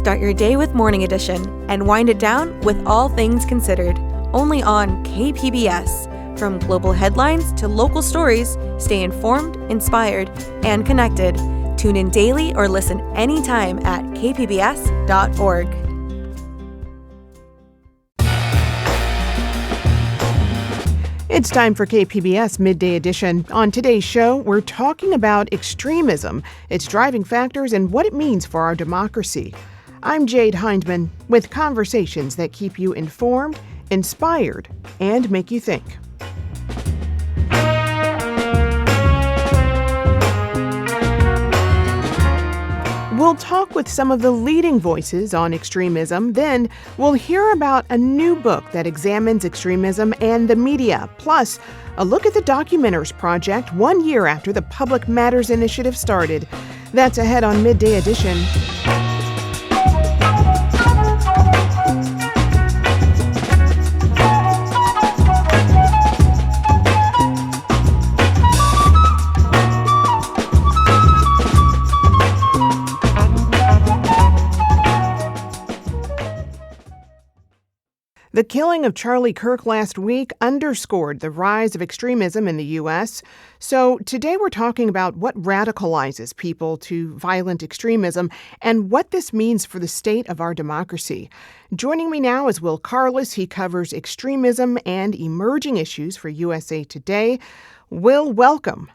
Start your day with Morning Edition and wind it down with All Things Considered, only on KPBS. From global headlines to local stories, stay informed, inspired, and connected. Tune in daily or listen anytime at kpbs.org. It's time for KPBS Midday Edition. On today's show, we're talking about extremism, its driving factors, and what it means for our democracy. I'm Jade Hindman with conversations that keep you informed, inspired, and make you think. We'll talk with some of the leading voices on extremism. Then we'll hear about a new book that examines extremism and the media. Plus, a look at the Documenters Project 1 year after the Public Matters Initiative started. That's ahead on Midday Edition. The killing of Charlie Kirk last week underscored the rise of extremism in the U.S. So today we're talking about what radicalizes people to violent extremism and what this means for the state of our democracy. Joining me now is Will Carless. He covers extremism and emerging issues for USA Today. Will, welcome.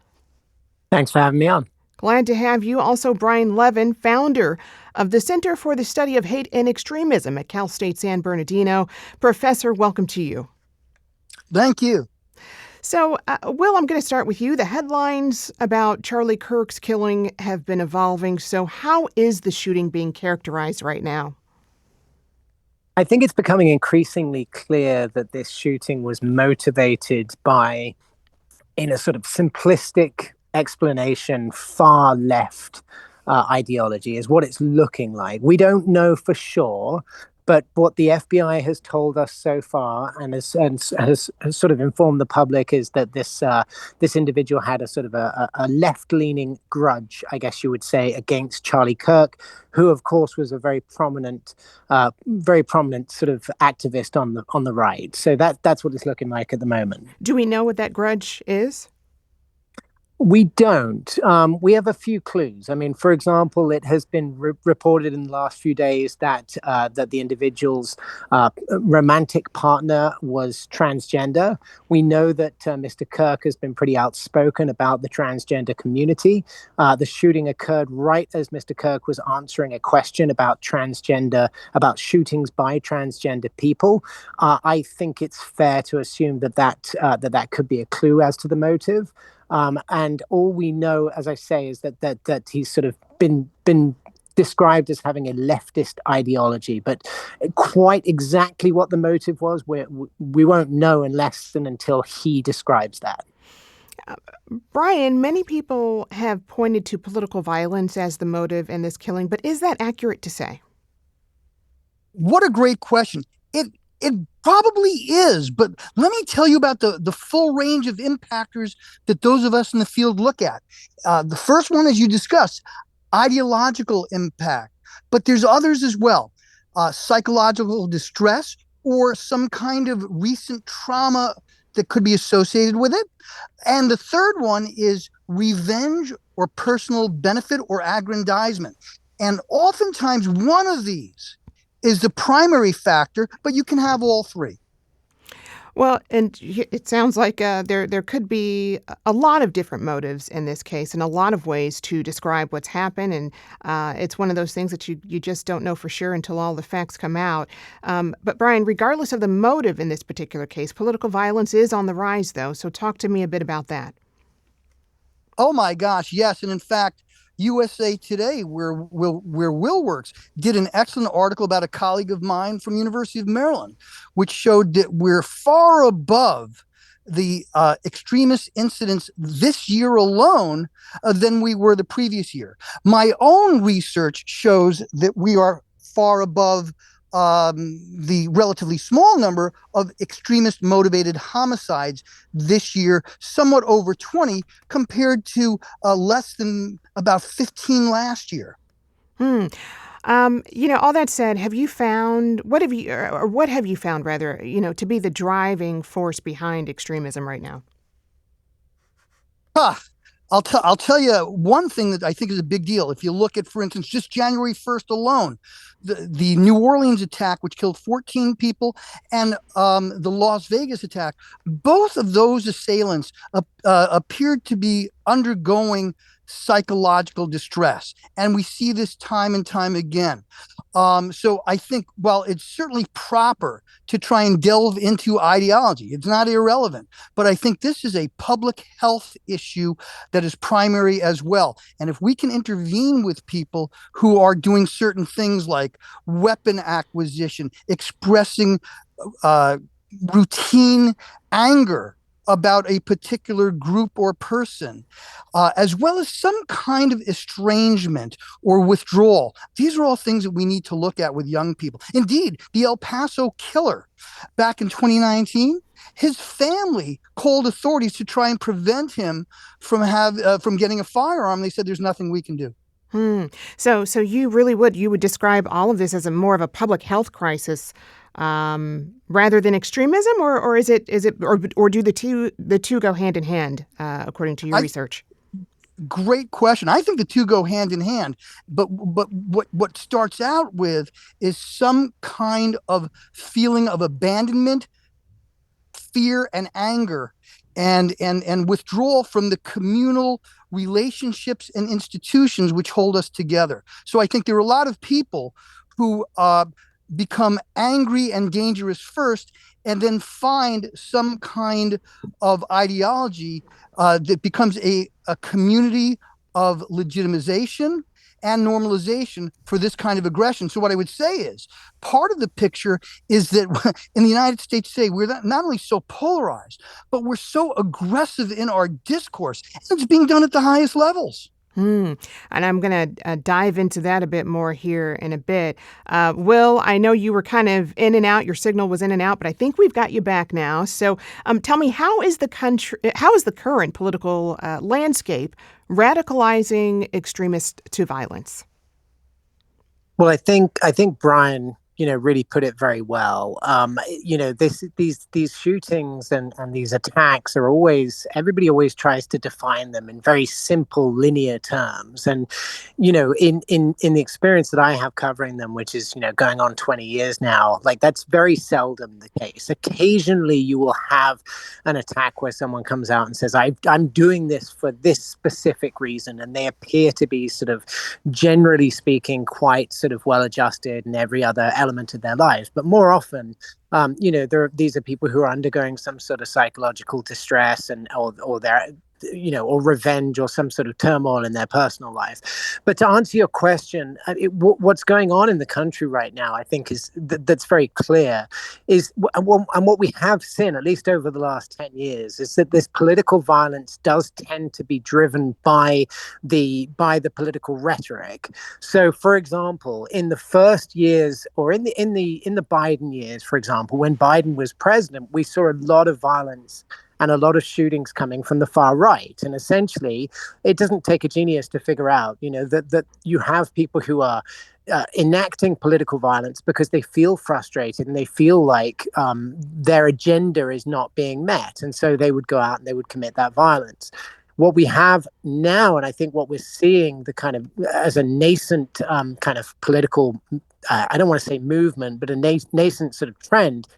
Thanks for having me on. Glad to have you. Also, Brian Levin, founder of the Center for the Study of Hate and Extremism at Cal State San Bernardino. Professor, welcome to you. Thank you. So, Will, I'm going to start with you. The headlines about Charlie Kirk's killing have been evolving. So how is the shooting being characterized right now? I think it's becoming increasingly clear that this shooting was motivated by, in a sort of simplistic explanation, far left ideology is what it's looking like. We don't know for sure, but what the FBI has told us so far and has sort of informed the public is that this individual had a sort of a left-leaning grudge, I guess you would say, against Charlie Kirk, who of course was a very prominent sort of activist on the right. So that's what it's looking like at the moment. Do we know what that grudge is? We don't. We have a few clues. I mean, for example, it has been reported in the last few days that the individual's romantic partner was transgender. We know that Mr. Kirk has been pretty outspoken about the transgender community. The shooting occurred right as Mr. Kirk was answering a question about shootings by transgender people. I think it's fair to assume that could be a clue as to the motive. And all we know, as I say, is that he's sort of been described as having a leftist ideology, but quite exactly what the motive was, we won't know until he describes that. Brian, many people have pointed to political violence as the motive in this killing, but is that accurate to say? What a great question. It probably is, but let me tell you about the full range of impactors that those of us in the field look at. The first one, as you discussed, ideological impact, but there's others as well. Psychological distress or some kind of recent trauma that could be associated with it. And the third one is revenge or personal benefit or aggrandizement. And oftentimes one of these is the primary factor, but you can have all three. Well, and it sounds like there could be a lot of different motives in this case and a lot of ways to describe what's happened. And it's one of those things that you just don't know for sure until all the facts come out. But Brian, regardless of the motive in this particular case, political violence is on the rise, though. So talk to me a bit about that. Oh, my gosh, yes. And in fact, USA Today, where Will works, did an excellent article about a colleague of mine from University of Maryland, which showed that we're far above the extremist incidents this year alone than we were the previous year. My own research shows that we are far above the relatively small number of extremist motivated homicides this year, somewhat over 20 compared to less than about 15 last year. All that said, what have you found rather, to be the driving force behind extremism right now? I'll tell you one thing that I think is a big deal. If you look at, for instance, just January 1st alone, the New Orleans attack, which killed 14 people, and the Las Vegas attack, both of those assailants appeared to be undergoing psychological distress. And we see this time and time again. So I think, while it's certainly proper to try and delve into ideology, it's not irrelevant, but I think this is a public health issue that is primary as well. And if we can intervene with people who are doing certain things like weapon acquisition, expressing routine anger about a particular group or person, as well as some kind of estrangement or withdrawal. These are all things that we need to look at with young people. Indeed, the El Paso killer back in 2019, his family called authorities to try and prevent him from getting a firearm. They said, there's nothing we can do. So you would describe all of this as more of a public health crisis rather than extremism, or do the two go hand in hand, according to your research? Great question. I think the two go hand in hand, but what starts out with is some kind of feeling of abandonment, fear, and anger, and withdrawal from the communal relationships and institutions which hold us together. So I think there are a lot of people who become angry and dangerous first, and then find some kind of ideology that becomes a community of legitimization and normalization for this kind of aggression. So what I would say is, part of the picture is that in the United States today, we're not only so polarized, but we're so aggressive in our discourse. And it's being done at the highest levels. And I'm going to dive into that a bit more here in a bit. Will, I know you were kind of in and out. Your signal was in and out, but I think we've got you back now. So tell me, how is the current political landscape radicalizing extremists to violence? Well, I think Brian, really put it very well. These shootings and these attacks are everybody always tries to define them in very simple linear terms. And, in the experience that I have covering them, which is, going on 20 years now, like, that's very seldom the case. Occasionally you will have an attack where someone comes out and says, I'm doing this for this specific reason. And they appear to be sort of, generally speaking, quite sort of well-adjusted in every other element of their lives. But more often, these are people who are undergoing some sort of psychological distress or they're or revenge or some sort of turmoil in their personal life. But to answer your question, what's going on in the country right now, I think, is that's very clear, and what we have seen, at least over the last 10 years, is that this political violence does tend to be driven by the political rhetoric. So, for example, in the first years, or in the Biden years, for example, when Biden was president, we saw a lot of violence and a lot of shootings coming from the far right. And essentially, it doesn't take a genius to figure out, that you have people who are enacting political violence because they feel frustrated and they feel like their agenda is not being met. And so they would go out and they would commit that violence. What we have now, and I think what we're seeing the as a nascent kind of political, I don't want to say movement, but a nascent sort of trend,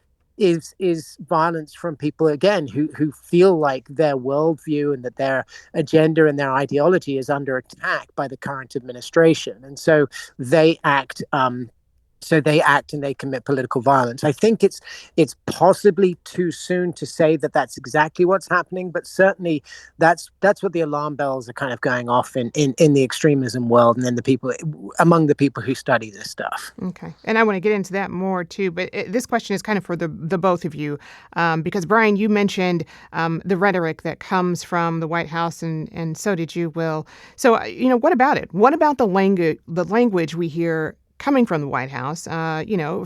is violence from people, again, who feel like their worldview and that their agenda and their ideology is under attack by the current administration. And so they act and they commit political violence. I think it's possibly too soon to say that that's exactly what's happening, but certainly that's what the alarm bells are kind of going off in the extremism world, and then among the people who study this stuff. Okay, and I want to get into that more too, but this question is kind of for the both of you, because Brian, you mentioned the rhetoric that comes from the White House, and so did you, Will. So what about it? What about the language we hear coming from the White House,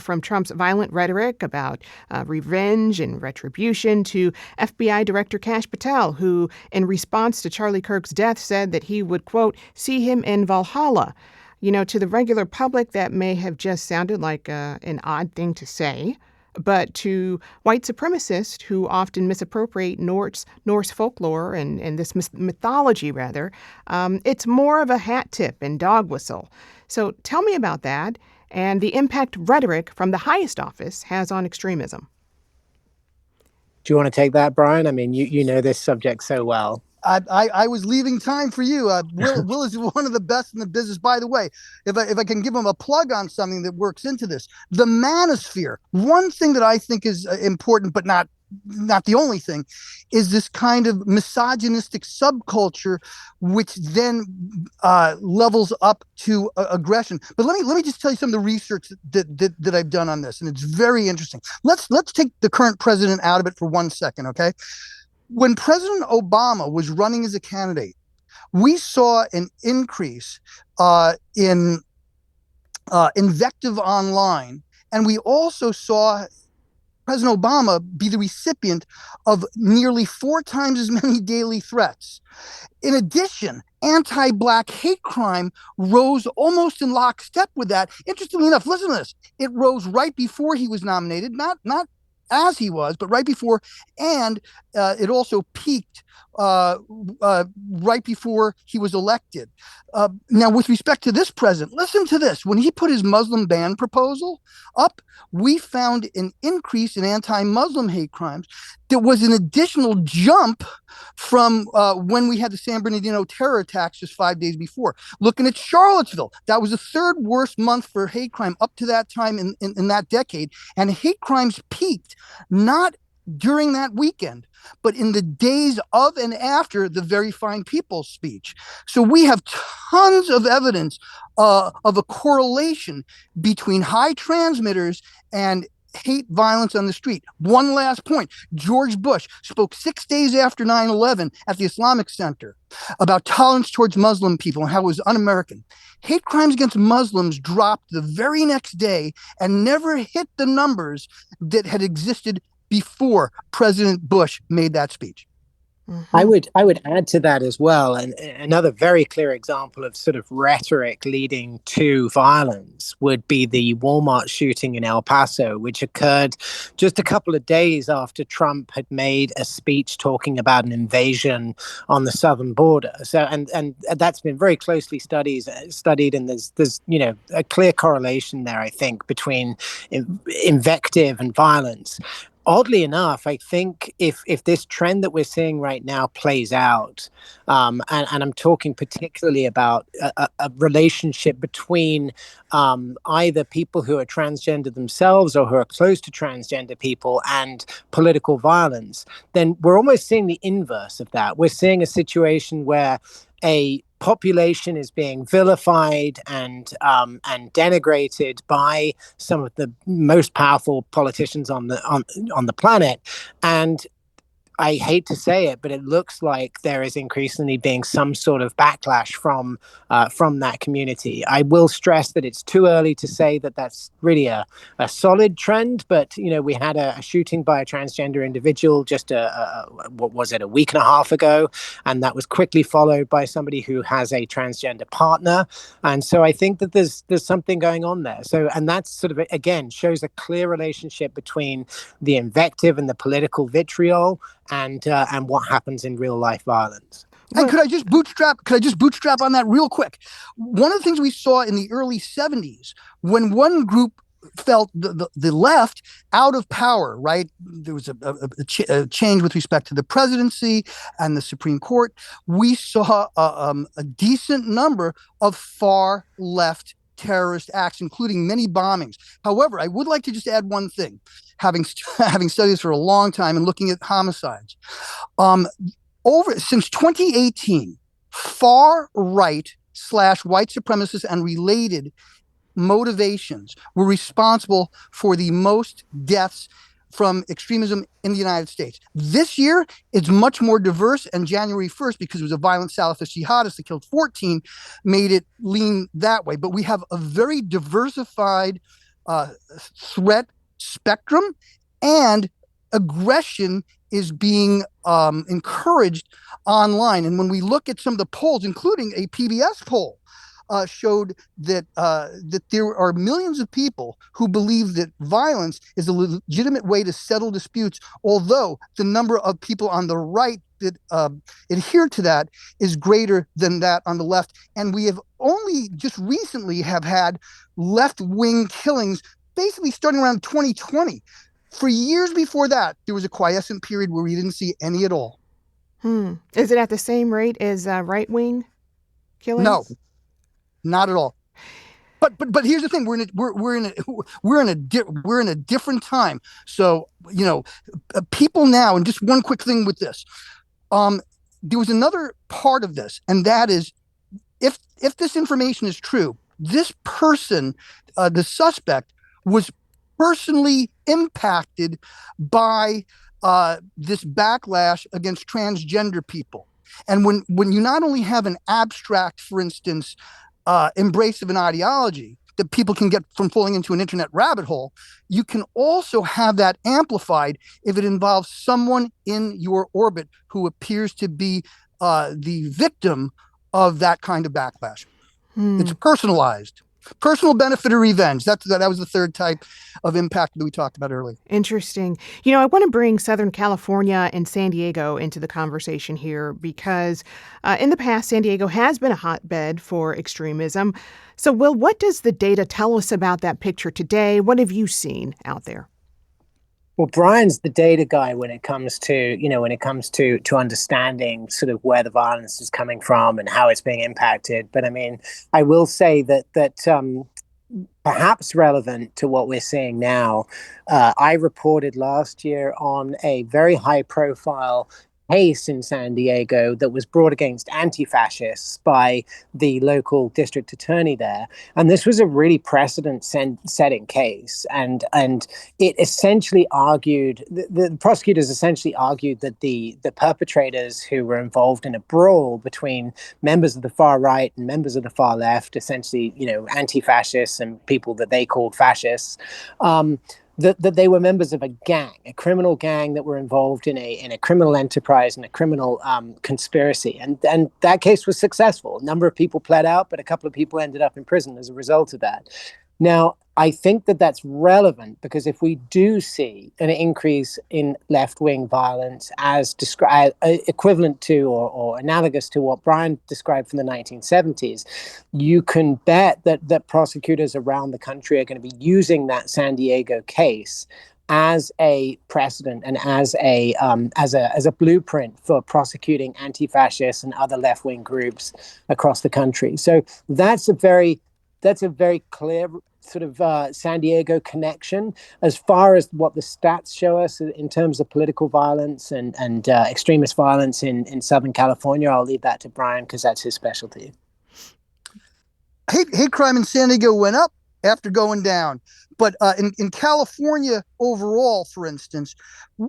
from Trump's violent rhetoric about revenge and retribution to FBI Director Kash Patel, who, in response to Charlie Kirk's death, said that he would, quote, see him in Valhalla. To the regular public, that may have just sounded like an odd thing to say. But to white supremacists who often misappropriate Norse folklore and this mythology, rather, it's more of a hat tip and dog whistle. So tell me about that and the impact rhetoric from the highest office has on extremism. Do you want to take that, Brian? I mean, you know this subject so well. I was leaving time for you. Will is one of the best in the business. By the way, if I can give him a plug on something that works into this, the manosphere. One thing that I think is important, but not the only thing, is this kind of misogynistic subculture, which then levels up to aggression. But let me just tell you some of the research that I've done on this, and it's very interesting. Let's take the current president out of it for 1 second, okay? When President Obama was running as a candidate, we saw an increase in invective online, and we also saw President Obama be the recipient of nearly 4 times as many daily threats. In addition, anti-Black hate crime rose almost in lockstep with that. Interestingly enough, listen to this. It rose right before he was nominated, not as he was, but right before, and it also peaked right before he was elected. Now, with respect to this president, listen to this. When he put his Muslim ban proposal up, we found an increase in anti-Muslim hate crimes. There was an additional jump from when we had the San Bernardino terror attacks just 5 days before. Looking at Charlottesville, that was the 3rd worst month for hate crime up to that time in that decade. And hate crimes peaked not during that weekend, but in the days of and after the Very Fine People speech. So we have tons of evidence of a correlation between high transmitters and hate violence on the street. One last point. George Bush spoke 6 days after 9/11 at the Islamic Center about tolerance towards Muslim people and how it was un-American. Hate crimes against Muslims dropped the very next day and never hit the numbers that had existed before President Bush made that speech. Mm-hmm. I would add to that as well, and another very clear example of sort of rhetoric leading to violence would be the Walmart shooting in El Paso, which occurred just a couple of days after Trump had made a speech talking about an invasion on the southern border. So, and that's been very closely studied, and there's a clear correlation there, I think, between invective and violence. Oddly enough, I think if this trend that we're seeing right now plays out, and I'm talking particularly about a relationship between either people who are transgender themselves or who are close to transgender people and political violence, then we're almost seeing the inverse of that. We're seeing a situation where a population is being vilified and denigrated by some of the most powerful politicians on the planet, and I hate to say it, but it looks like there is increasingly being some sort of backlash from that community. I will stress that it's too early to say that that's really a solid trend, but we had a shooting by a transgender individual just a week and a half ago, and that was quickly followed by somebody who has a transgender partner, and so I think that there's something going on there. So, and that's sort of again shows a clear relationship between the invective and the political vitriol and what happens in real life violence. And could I just bootstrap on that real quick? One of the things we saw in the early 70s, when one group felt the left out of power, right? There was a change with respect to the presidency and the Supreme Court. We saw a decent number of far left terrorist acts, including many bombings. However, I would like to just add one thing, having studied this for a long time and looking at homicides. Since 2018, far right / white supremacists and related motivations were responsible for the most deaths from extremism in the United States. This year, it's much more diverse, and January 1st, because it was a violent Salafist jihadist that killed 14, made it lean that way. But we have a very diversified threat spectrum, and aggression is being encouraged online. And when we look at some of the polls, including a PBS poll, showed that that there are millions of people who believe that violence is a legitimate way to settle disputes, although the number of people on the right that adhere to that is greater than that on the left. And we have only just recently have had left-wing killings, basically starting around 2020. For years before that, there was a quiescent period where we didn't see any at all. Is it at the same rate as right-wing killings? No, not at all. But here's the thing: we're in a different time. So people now, and just one quick thing with this, there was another part of this, and that is, if this information is true, this person, the suspect, was personally impacted by this backlash against transgender people. And when you not only have an abstract, for instance, embrace of an ideology that people can get from falling into an internet rabbit hole, you can also have that amplified if it involves someone in your orbit who appears to be the victim of that kind of backlash. It's personalized. Personal benefit or revenge. That was the third type of impact that we talked about earlier. Interesting. I want to bring Southern California and San Diego into the conversation here because in the past, San Diego has been a hotbed for extremism. So, Will, what does the data tell us about that picture today? What have you seen out there? Well, Brian's the data guy when it comes to understanding sort of where the violence is coming from and how it's being impacted. But I mean, I will say that perhaps relevant to what we're seeing now, I reported last year on a very high profile case in San Diego that was brought against anti-fascists by the local district attorney there. And this was a really precedent-setting case. And it essentially argued, the prosecutors essentially argued that the perpetrators who were involved in a brawl between members of the far right and members of the far left, essentially, anti-fascists and people that they called fascists, that they were members of a gang, a criminal gang that were involved in a criminal enterprise and a criminal conspiracy. And that case was successful. A number of people pled out, but a couple of people ended up in prison as a result of that. Now, I think that that's relevant because if we do see an increase in left-wing violence as described, equivalent to or analogous to what Brian described from the 1970s, you can bet that prosecutors around the country are going to be using that San Diego case as a precedent and as a blueprint for prosecuting anti-fascists and other left-wing groups across the country. So that's a very clear sort of San Diego connection. As far as what the stats show us in terms of political violence and extremist violence in Southern California, I'll leave that to Brian because that's his specialty. Hate crime in San Diego went up after going down. But in California overall, for instance,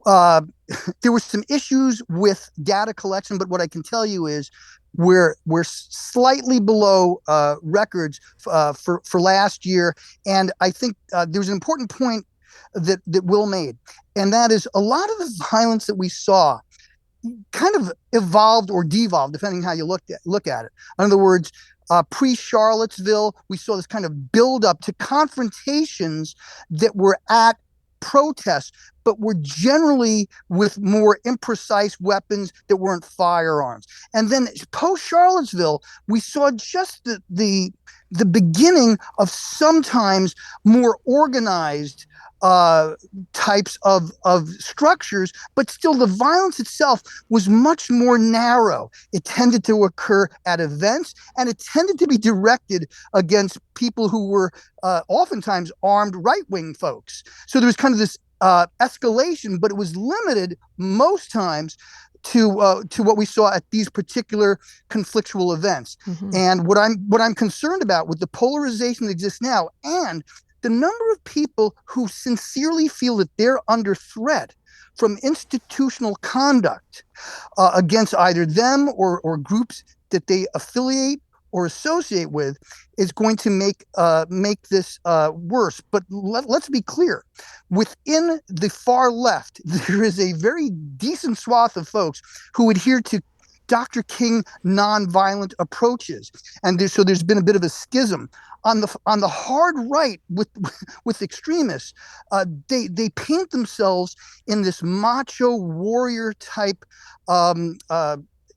there were some issues with data collection. But what I can tell you is we're slightly below records for last year. And I think there's an important point that Will made, and that is a lot of the violence that we saw kind of evolved or devolved, depending on how you look at it. In other words, pre-Charlottesville, we saw this kind of build-up to confrontations that were at protests, but were generally with more imprecise weapons that weren't firearms. And then post-Charlottesville, we saw just the beginning of sometimes more organized types of structures, but still the violence itself was much more narrow. It tended to occur at events, and it tended to be directed against people who were oftentimes armed right-wing folks. So there was kind of this escalation, but it was limited most times to what we saw at these particular conflictual events. Mm-hmm. And what I'm concerned about with the polarization that exists now and the number of people who sincerely feel that they're under threat from institutional conduct against either them or groups that they affiliate or associate with is going to make this worse. But let's be clear. Within the far left, there is a very decent swath of folks who adhere to Dr. King nonviolent approaches. And so there's been a bit of a schism. On the hard right with extremists, they paint themselves in this macho warrior type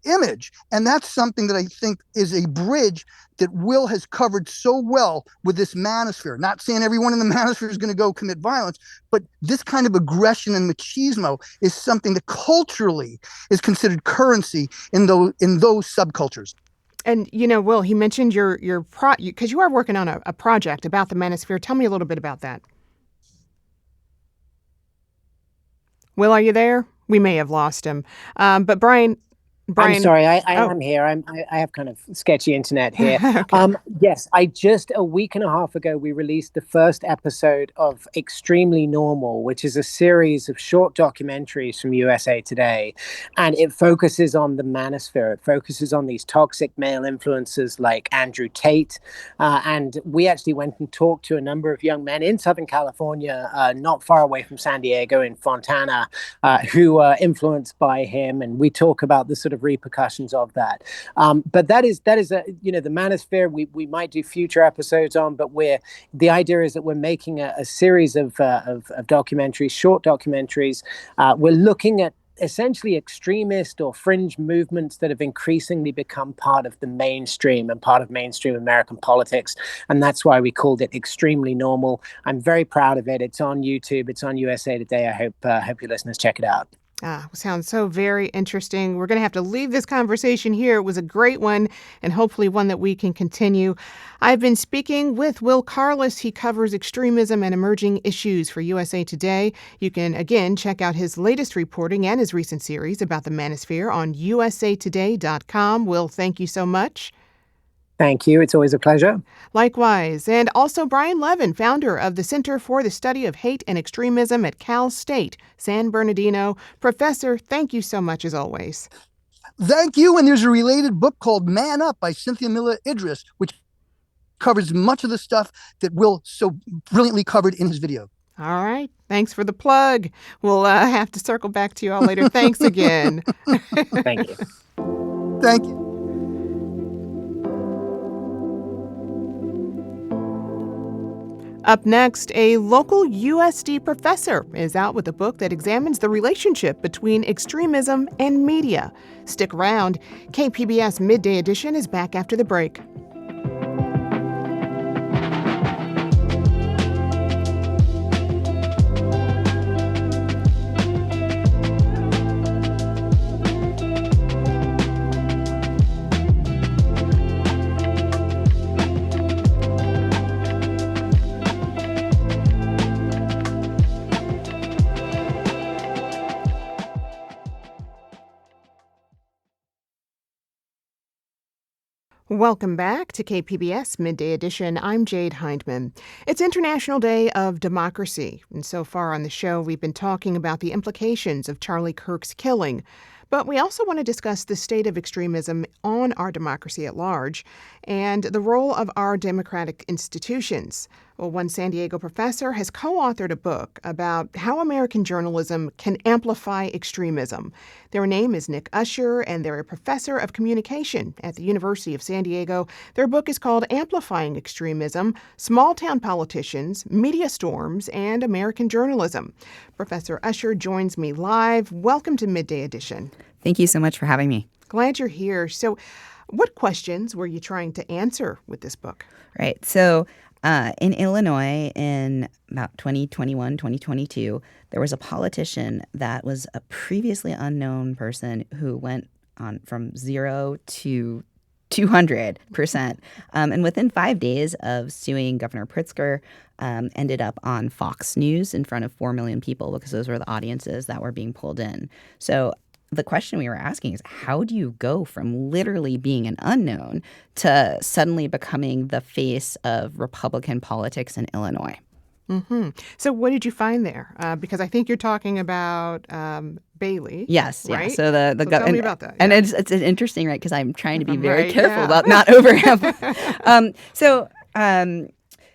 image, and that's something that I think is a bridge that Will has covered so well with this manosphere. Not saying everyone in the manosphere is going to go commit violence, but this kind of aggression and machismo is something that culturally is considered currency in those subcultures. And, Will, he mentioned because you are working on a project about the manosphere. Tell me a little bit about that. Will, are you there? We may have lost him. But Brian, I'm sorry, I am here. I have kind of sketchy internet here. Okay. Yes, just a week and a half ago, we released the first episode of Extremely Normal, which is a series of short documentaries from USA Today. And it focuses on the manosphere. It focuses on these toxic male influencers like Andrew Tate. And we actually went and talked to a number of young men in Southern California, not far away from San Diego in Fontana, who are influenced by him. And we talk about the sort of repercussions of that. But that is the manosphere we might do future episodes on, but the idea is that we're making a series of documentaries, short documentaries. We're looking at essentially extremist or fringe movements that have increasingly become part of the mainstream and part of mainstream American politics. And that's why we called it Extremely Normal. I'm very proud of it. It's on YouTube. It's on USA Today. I hope your listeners check it out. Sounds so very interesting. We're going to have to leave this conversation here. It was a great one, and hopefully one that we can continue. I've been speaking with Will Carless. He covers extremism and emerging issues for USA Today. You can, again, check out his latest reporting and his recent series about the manosphere on usatoday.com. Will, thank you so much. Thank you. It's always a pleasure. Likewise. And also Brian Levin, founder of the Center for the Study of Hate and Extremism at Cal State, San Bernardino. Professor, thank you so much as always. Thank you. And there's a related book called Man Up by Cynthia Miller Idris, which covers much of the stuff that Will so brilliantly covered in his video. All right. Thanks for the plug. We'll have to circle back to you all later. Thanks again. Thank you. Thank you. Up next, a local USD professor is out with a book that examines the relationship between extremism and media. Stick around. KPBS Midday Edition is back after the break. Welcome back to KPBS Midday Edition. I'm Jade Hindman. It's International Day of Democracy, and so far on the show we've been talking about the implications of Charlie Kirk's killing. But we also want to discuss the state of extremism on our democracy at large and the role of our democratic institutions. Well, one San Diego professor has co-authored a book about how American journalism can amplify extremism. Their name is Nick Usher, and they're a professor of communication at the University of San Diego. Their book is called Amplifying Extremism, Small-Town Politicians, Media Storms, and American Journalism. Professor Usher joins me live. Welcome to Midday Edition. Thank you so much for having me. Glad you're here. So what questions were you trying to answer with this book? Right. So in Illinois in about 2021, 2022, there was a politician that was a previously unknown person who went on from 0 to 200%. And within 5 days of suing Governor Pritzker, ended up on Fox News in front of 4 million people because those were the audiences that were being pulled in. So the question we were asking is, how do you go from literally being an unknown to suddenly becoming the face of Republican politics in Illinois? Mm-hmm. So what did you find there? Because I think you're talking about Bailey. Yes. Right? Yeah. So tell me about that. Yeah. And it's interesting, right? Because I'm trying to be very careful about not overamplifying.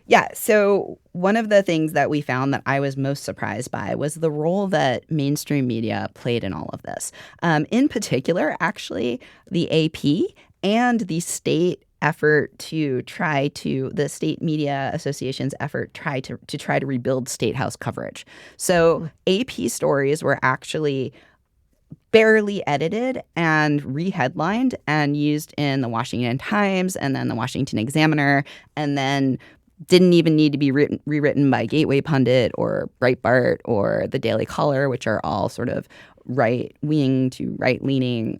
Yeah. So one of the things that we found that I was most surprised by was the role that mainstream media played in all of this. In particular, actually, the AP and the state effort to try to the state media association's effort try to rebuild state house coverage. So AP stories were actually barely edited and reheadlined and used in the Washington Times and then the Washington Examiner, and then didn't even need to be rewritten by Gateway Pundit or Breitbart or the Daily Caller, which are all sort of right-wing to right-leaning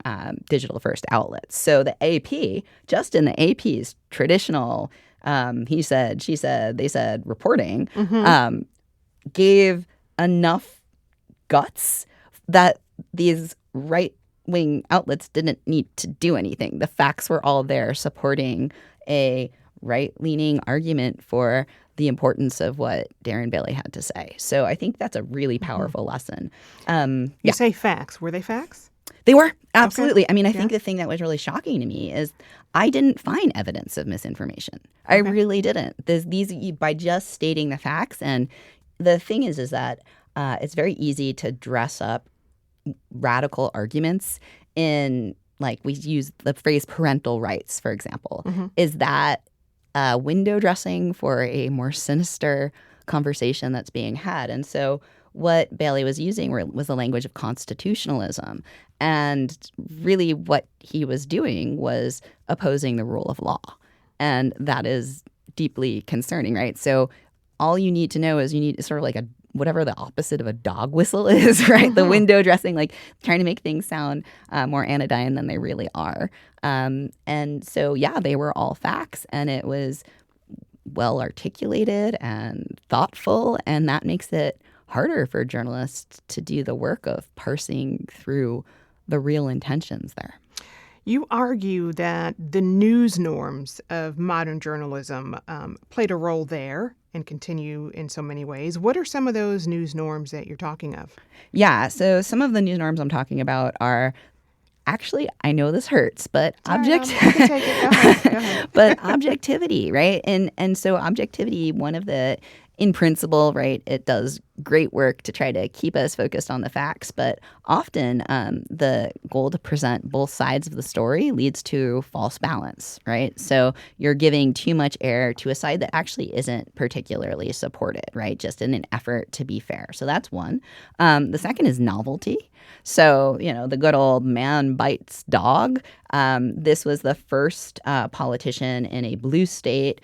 digital-first outlets. So the AP, just in the AP's traditional he said, she said, they said reporting, gave enough guts that these right-wing outlets didn't need to do anything. The facts were all there supporting a right-leaning argument for the importance of what Darren Bailey had to say. So I think that's a really powerful lesson. You say facts. Were they facts? They were. Absolutely. Okay. I mean, I think the thing that was really shocking to me is I didn't find evidence of misinformation. I really didn't. These by just stating the facts. And the thing is that it's very easy to dress up radical arguments in, like, we use the phrase parental rights, for example. Is that window dressing for a more sinister conversation that's being had? And so what Bailey was using was the language of constitutionalism. And really what he was doing was opposing the rule of law. And that is deeply concerning, right? So all you need to know is you need sort of like whatever the opposite of a dog whistle is, right? The window dressing, like trying to make things sound more anodyne than they really are. And so, yeah, they were all facts, and it was well articulated and thoughtful, and that makes it harder for journalists to do the work of parsing through the real intentions there. You argue that the news norms of modern journalism played a role there and continue in so many ways. What are some of those news norms that you're talking of? Yeah, so some of the news norms I'm talking about are actually, I know this hurts, but but objectivity, right? And so objectivity, one of the, in principle, right, it does great work to try to keep us focused on the facts, but often the goal to present both sides of the story leads to false balance, right? So you're giving too much air to a side that actually isn't particularly supported, right? Just in an effort to be fair. So that's one. The second is novelty. So, the good old man bites dog. This was the first politician in a blue state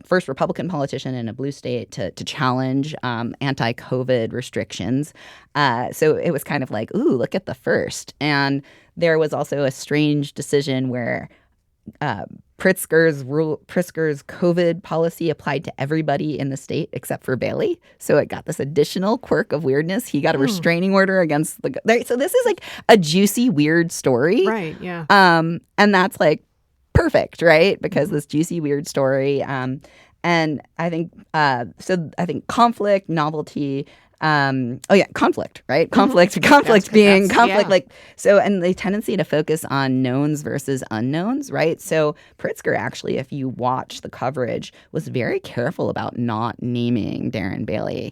first Republican politician in a blue state to challenge anti-COVID restrictions. So it was kind of like, ooh, look at the first. And there was also a strange decision where Pritzker's COVID policy applied to everybody in the state except for Bailey. So it got this additional quirk of weirdness. He got a restraining order against so this is like a juicy, weird story. Right, yeah. And that's like perfect, right? Because this juicy, weird story. And I think, I think conflict, novelty, conflict, right? Conflict being conflict, yeah. like, so, and the tendency to focus on knowns versus unknowns, right? So Pritzker actually, if you watch the coverage, was very careful about not naming Darren Bailey,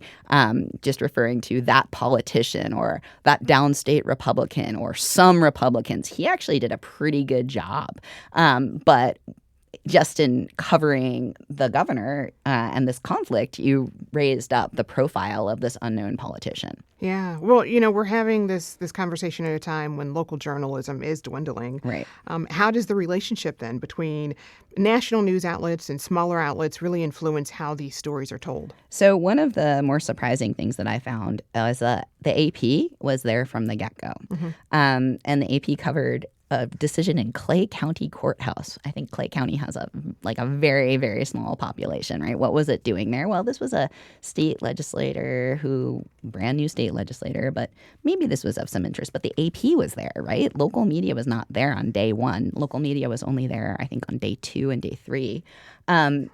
just referring to that politician or that downstate Republican or some Republicans. He actually did a pretty good job. But just in covering the governor and this conflict, you raised up the profile of this unknown politician. Yeah. Well, we're having this conversation at a time when local journalism is dwindling. Right. How does the relationship then between national news outlets and smaller outlets really influence how these stories are told? So one of the more surprising things that I found is that the AP was there from the get-go. And the AP covered a decision in Clay County Courthouse. I think Clay County has a very, very small population, right? What was it doing there? Well, this was a state legislator brand new state legislator, but maybe this was of some interest. But the AP was there, right? Local media was not there on day one. Local media was only there, I think, on day 2 and day 3. And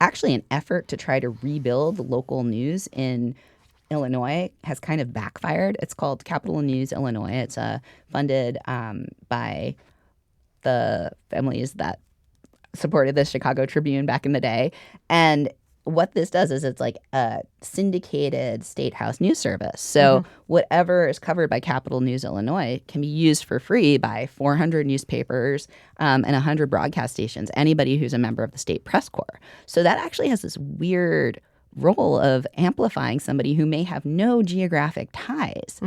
actually an effort to try to rebuild local news in Illinois has kind of backfired. It's called Capital News Illinois. It's funded by the families that supported the Chicago Tribune back in the day. And what this does is it's like a syndicated state house news service. So whatever is covered by Capital News Illinois can be used for free by 400 newspapers and 100 broadcast stations, anybody who's a member of the state press corps. So that actually has this weird role of amplifying somebody who may have no geographic ties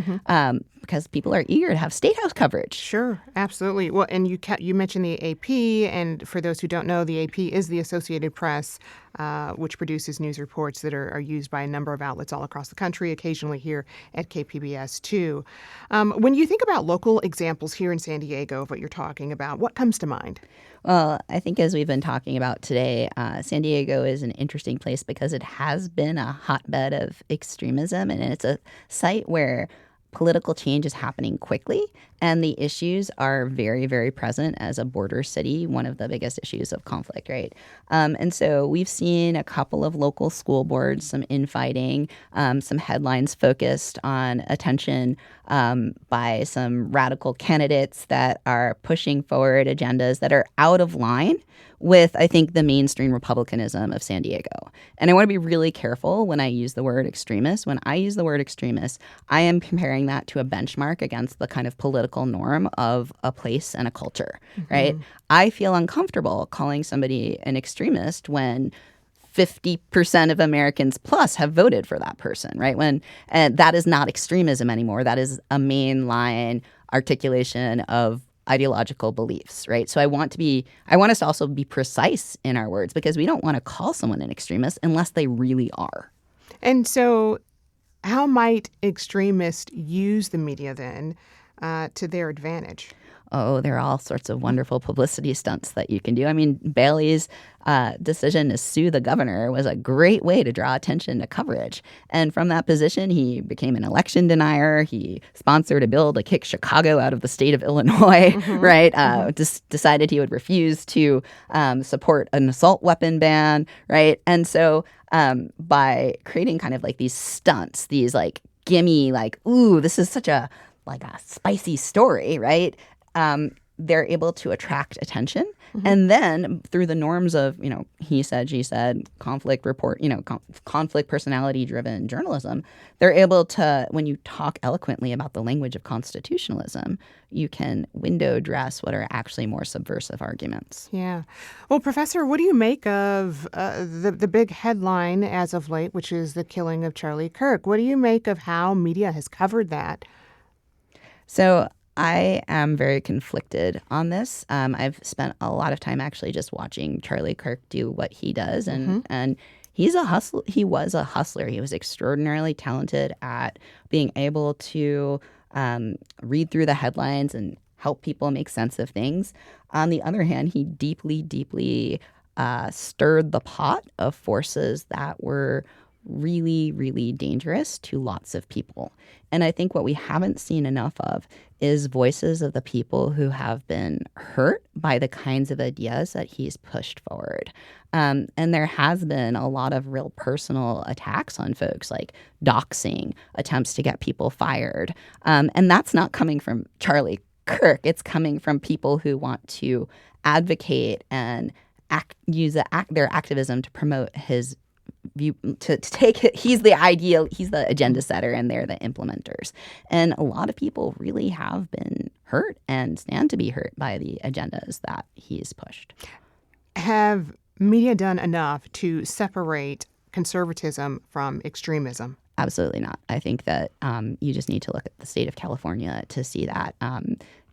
because people are eager to have state house coverage. Sure, absolutely. Well, and you mentioned the AP, and for those who don't know, the AP is the Associated Press, which produces news reports that are used by a number of outlets all across the country, occasionally here at KPBS too. When you think about local examples here in San Diego of what you're talking about, what comes to mind? Well, I think as we've been talking about today, San Diego is an interesting place because it has been a hotbed of extremism, and it's a site where political change is happening quickly, and the issues are very, very present as a border city, one of the biggest issues of conflict, right? And so we've seen a couple of local school boards, some infighting, some headlines focused on attention by some radical candidates that are pushing forward agendas that are out of line with, I think, the mainstream Republicanism of San Diego. And I want to be really careful when I use the word extremist. When I use the word extremist, I am comparing that to a benchmark against the kind of political norm of a place and a culture, right? I feel uncomfortable calling somebody an extremist when 50% of Americans plus have voted for that person, right? When that is not extremism anymore. That is a mainline articulation of ideological beliefs, right? So I want us to also be precise in our words because we don't want to call someone an extremist unless they really are. And so how might extremists use the media then to their advantage? Oh, there are all sorts of wonderful publicity stunts that you can do. I mean, Bailey's decision to sue the governor was a great way to draw attention to coverage. And from that position, he became an election denier. He sponsored a bill to kick Chicago out of the state of Illinois, right? Decided he would refuse to support an assault weapon ban, right? And so by creating kind of like these stunts, these like gimme, like, ooh, this is such a spicy story, right? They're able to attract attention. And then through the norms of, he said, she said, conflict personality-driven journalism, they're able to, when you talk eloquently about the language of constitutionalism, you can window dress what are actually more subversive arguments. Yeah. Well, Professor, what do you make of the big headline as of late, which is the killing of Charlie Kirk? What do you make of how media has covered that? So I am very conflicted on this. I've spent a lot of time actually just watching Charlie Kirk do what he does, and he's a hustler. He was a hustler. He was extraordinarily talented at being able to read through the headlines and help people make sense of things. On the other hand, he deeply, deeply stirred the pot of forces that were really, really dangerous to lots of people. And I think what we haven't seen enough of is voices of the people who have been hurt by the kinds of ideas that he's pushed forward. And there has been a lot of real personal attacks on folks, like doxing, attempts to get people fired. And that's not coming from Charlie Kirk. It's coming from people who want to advocate and use their activism to promote his view, to take it. He's the agenda setter, and they're the implementers. And a lot of people really have been hurt and stand to be hurt by the agendas that he's pushed. Have media done enough to separate conservatism from extremism? Absolutely not. I think that you just need to look at the state of California to see that.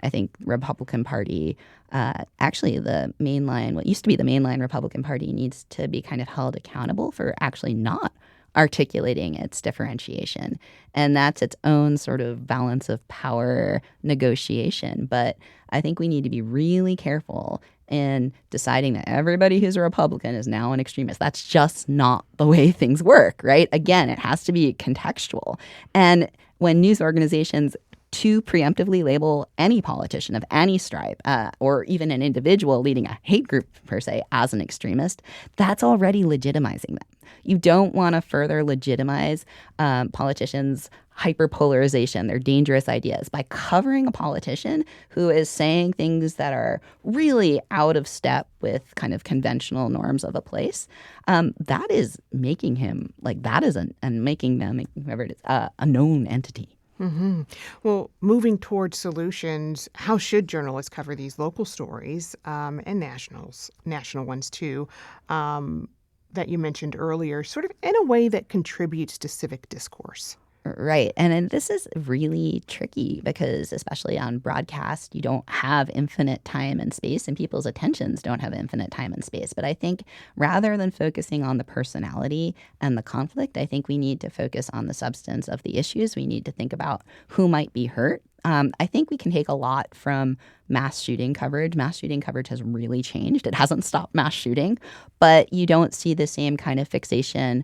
I think Republican Party, actually the mainline, what used to be the mainline Republican Party, needs to be kind of held accountable for actually not articulating its differentiation. And that's its own sort of balance of power negotiation. But I think we need to be really careful in deciding that everybody who's a Republican is now an extremist. That's just not the way things work, right? Again, it has to be contextual. And when news organizations to preemptively label any politician of any stripe or even an individual leading a hate group, per se, as an extremist, that's already legitimizing them. You don't want to further legitimize politicians' hyperpolarization, their dangerous ideas, by covering a politician who is saying things that are really out of step with kind of conventional norms of a place. That is making him and making them, whoever it is, a known entity. Mm-hmm. Well, moving towards solutions, how should journalists cover these local stories and national ones too, that you mentioned earlier, sort of in a way that contributes to civic discourse? Right. And this is really tricky because especially on broadcast, you don't have infinite time and space, and people's attentions don't have infinite time and space. But I think rather than focusing on the personality and the conflict, I think we need to focus on the substance of the issues. We need to think about who might be hurt. I think we can take a lot from mass shooting coverage. Mass shooting coverage has really changed. It hasn't stopped mass shooting, but you don't see the same kind of fixation,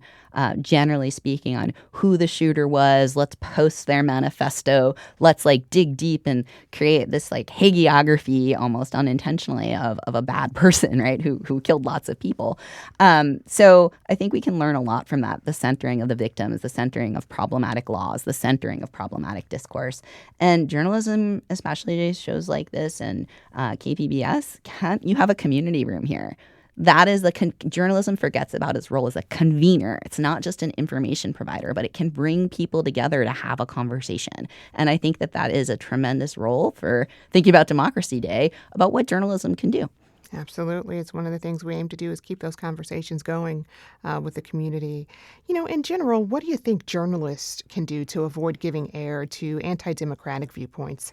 generally speaking, on who the shooter was. Let's post their manifesto. Let's dig deep and create this hagiography almost unintentionally of a bad person, right, who killed lots of people. So I think we can learn a lot from that. The centering of the victims, the centering of problematic laws, the centering of problematic discourse. And journalism, especially shows like this and KPBS, you have a community room here. That is journalism forgets about its role as a convener. It's not just an information provider, but it can bring people together to have a conversation. And I think that is a tremendous role for thinking about Democracy Day, about what journalism can do. Absolutely. It's one of the things we aim to do is keep those conversations going with the community. In general, what do you think journalists can do to avoid giving air to anti-democratic viewpoints?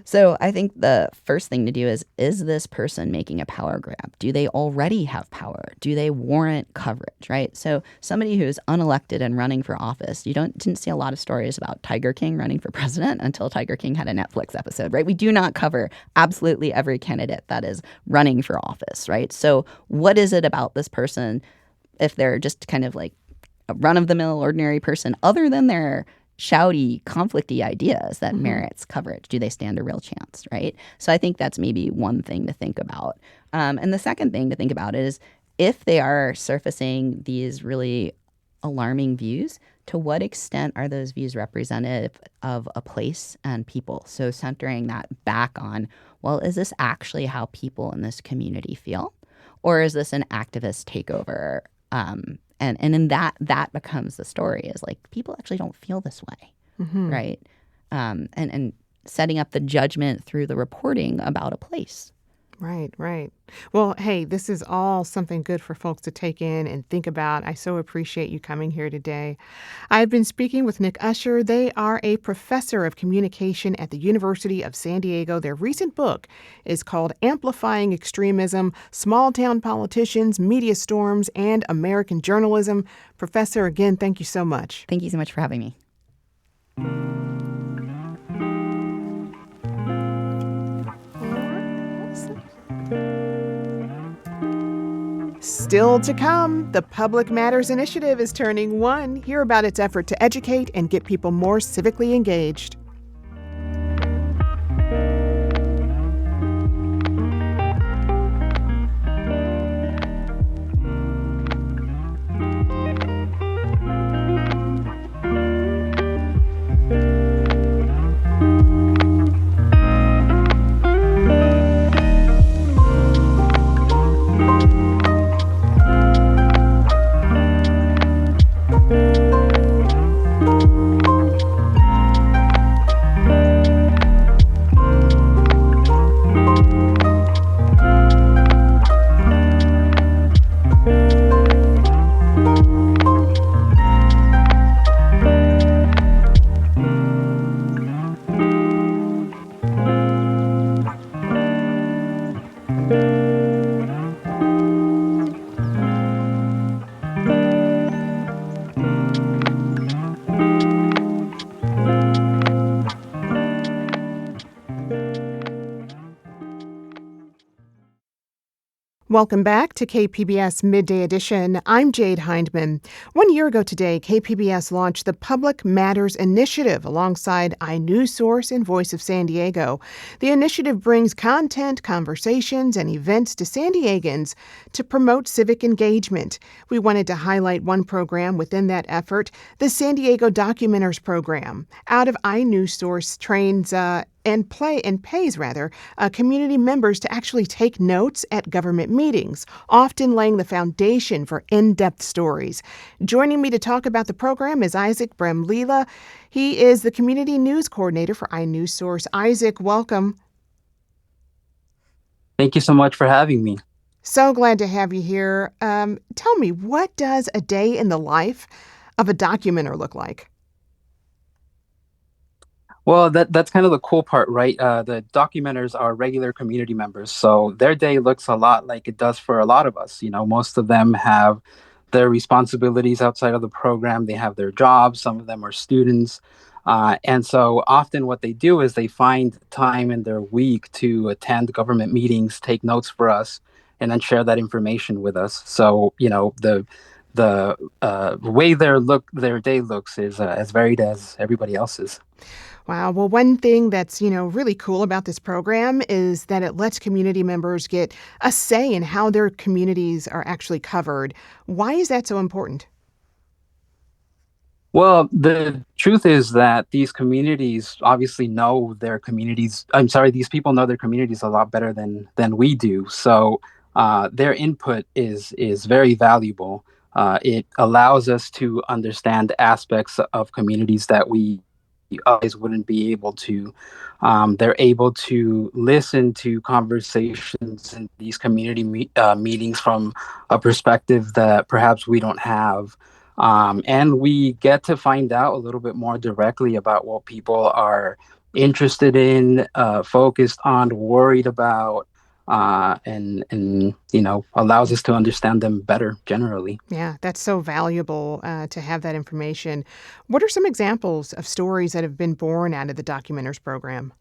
So I think the first thing to do is this person making a power grab? Do they already have power? Do they warrant coverage, right? So somebody who's unelected and running for office, didn't see a lot of stories about Tiger King running for president until Tiger King had a Netflix episode, right? We do not cover absolutely every candidate that is running for office, right? So what is it about this person, if they're just kind of a run-of-the-mill ordinary person, other than their shouty, conflicty ideas that merits coverage? Do they stand a real chance, right? So I think that's maybe one thing to think about. And the second thing to think about is if they are surfacing these really alarming views, to what extent are those views representative of a place and people? So centering that back on, well, is this actually how people in this community feel? Or is this an activist takeover? And in that becomes the story, is people actually don't feel this way, right? And setting up the judgment through the reporting about a place. Right. Well, hey, this is all something good for folks to take in and think about. I so appreciate you coming here today. I've been speaking with Nik Usher. They are a professor of communication at the University of San Diego. Their recent book is called Amplifying Extremism, Small Town Politicians, Media Storms, and American Journalism. Professor, again, thank you so much. Thank you so much for having me. Still to come, the Public Matters Initiative is turning 1. Hear about its effort to educate and get people more civically engaged. Welcome back to KPBS Midday Edition. I'm Jade Hindman. 1 year ago today, KPBS launched the Public Matters Initiative alongside inewsource and Voice of San Diego. The initiative brings content, conversations, and events to San Diegans to promote civic engagement. We wanted to highlight one program within that effort, the San Diego Documenters Program. Out of inewsource trains and pays community members to actually take notes at government meetings, often laying the foundation for in-depth stories. Joining me to talk about the program is Isaac Brambila. He is the community news coordinator for inewsource. Isaac, welcome. Thank you so much for having me. So glad to have you here. Tell me, what does a day in the life of a documenter look like? Well, that's kind of the cool part, right? The documenters are regular community members, so their day looks a lot like it does for a lot of us. You know, most of them have their responsibilities outside of the program. They have their jobs. Some of them are students. And so often what they do is they find time in their week to attend government meetings, take notes for us, and then share that information with us. So, you know, the way their day looks is as varied as everybody else's. Wow. Well, one thing that's, really cool about this program is that it lets community members get a say in how their communities are actually covered. Why is that so important? Well, the truth is that these communities obviously know their communities. I'm sorry, these people know their communities a lot better than we do. So their input is very valuable. It allows us to understand aspects of communities that we otherwise wouldn't be able to. They're able to listen to conversations in these community meetings from a perspective that perhaps we don't have. And we get to find out a little bit more directly about what people are interested in, focused on, worried about, and allows us to understand them better generally. Yeah, that's so valuable to have that information. What are some examples of stories that have been born out of the Documenters program?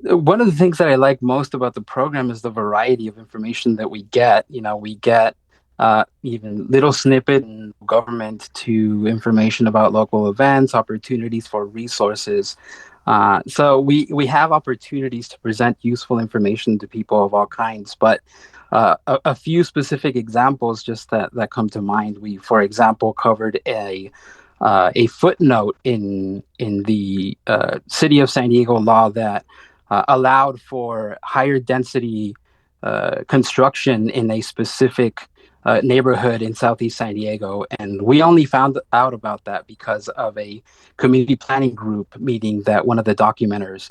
One of the things that I like most about the program is the variety of information that we get. You know, we get even little snippet in government to information about local events, opportunities for resources. So we have opportunities to present useful information to people of all kinds, but a few specific examples just that come to mind. We, for example, covered a footnote in the City of San Diego law that allowed for higher density construction in a specific neighborhood in Southeast San Diego. And we only found out about that because of a community planning group meeting that one of the documenters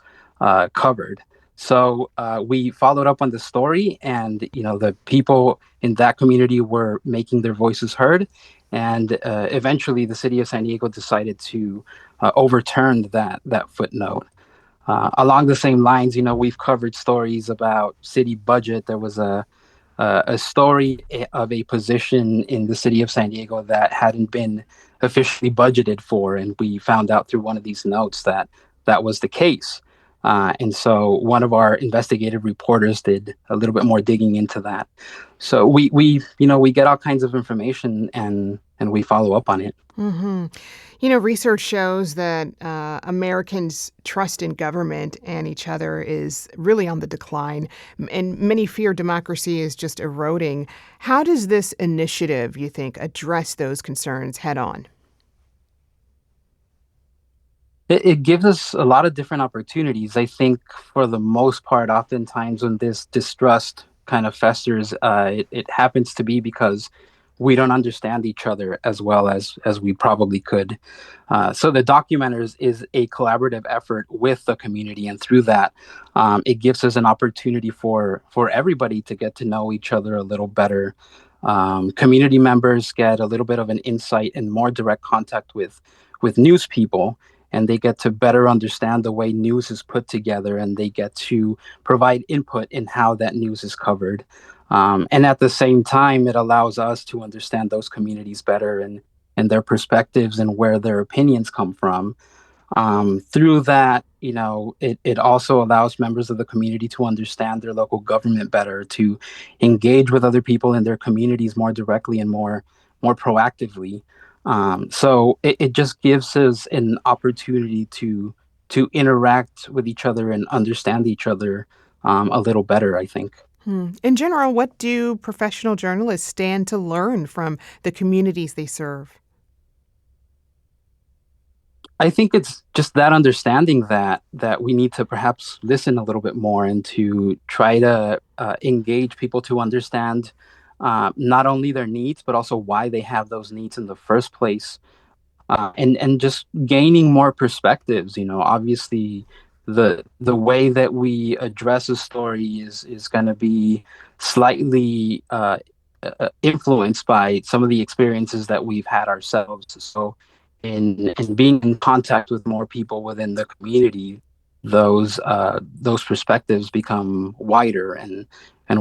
covered. So we followed up on the story, and the people in that community were making their voices heard. And eventually the city of San Diego decided to overturn that footnote. Along the same lines, we've covered stories about city budget. There was a story of a position in the city of San Diego that hadn't been officially budgeted for, and we found out through one of these notes that was the case. And so one of our investigative reporters did a little bit more digging into that. So we get all kinds of information and we follow up on it. Mm-hmm. Research shows that Americans' trust in government and each other is really on the decline, and many fear democracy is just eroding. How does this initiative, you think, address those concerns head on? It gives us a lot of different opportunities. I think for the most part, oftentimes when this distrust kind of festers, it happens to be because we don't understand each other as well as we probably could. So the Documenters is a collaborative effort with the community, and through that, it gives us an opportunity for everybody to get to know each other a little better. Community members get a little bit of an insight and more direct contact with news people, and they get to better understand the way news is put together, and they get to provide input in how that news is covered. And at the same time, it allows us to understand those communities better and their perspectives and where their opinions come from. Through that, it also allows members of the community to understand their local government better, to engage with other people in their communities more directly and more proactively. So it just gives us an opportunity to interact with each other and understand each other a little better, I think. In general, what do professional journalists stand to learn from the communities they serve? I think it's just that understanding that we need to perhaps listen a little bit more and to try to engage people to understand not only their needs, but also why they have those needs in the first place. And just gaining more perspectives. Obviously the way that we address a story is going to be slightly influenced by some of the experiences that we've had ourselves. So in being in contact with more people within the community, those perspectives become wider, and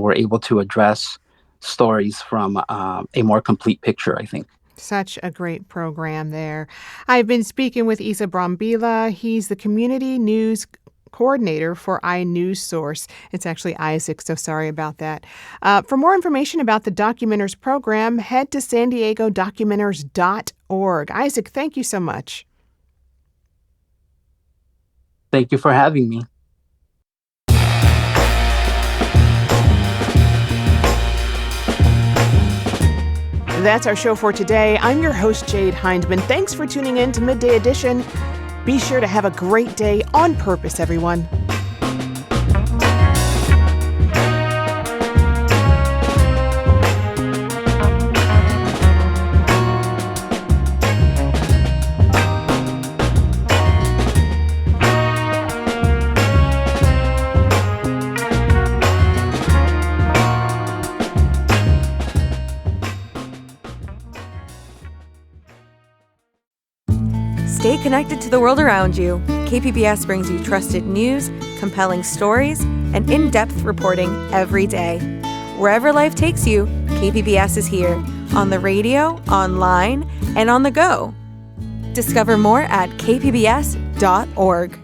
we're able to address stories from a more complete picture, I think. Such a great program there. I've been speaking with Isa Brambila. He's the community news coordinator for inewsource. It's actually Isaac, so sorry about that. For more information about the Documenters program, head to SanDiegoDocumenters.org. Isaac, thank you so much. Thank you for having me. That's our show for today. I'm your host, Jade Hindman. Thanks for tuning in to Midday Edition. Be sure to have a great day on purpose, everyone. Stay connected to the world around you. KPBS brings you trusted news, compelling stories, and in-depth reporting every day. Wherever life takes you, KPBS is here, on the radio, online, and on the go. Discover more at kpbs.org.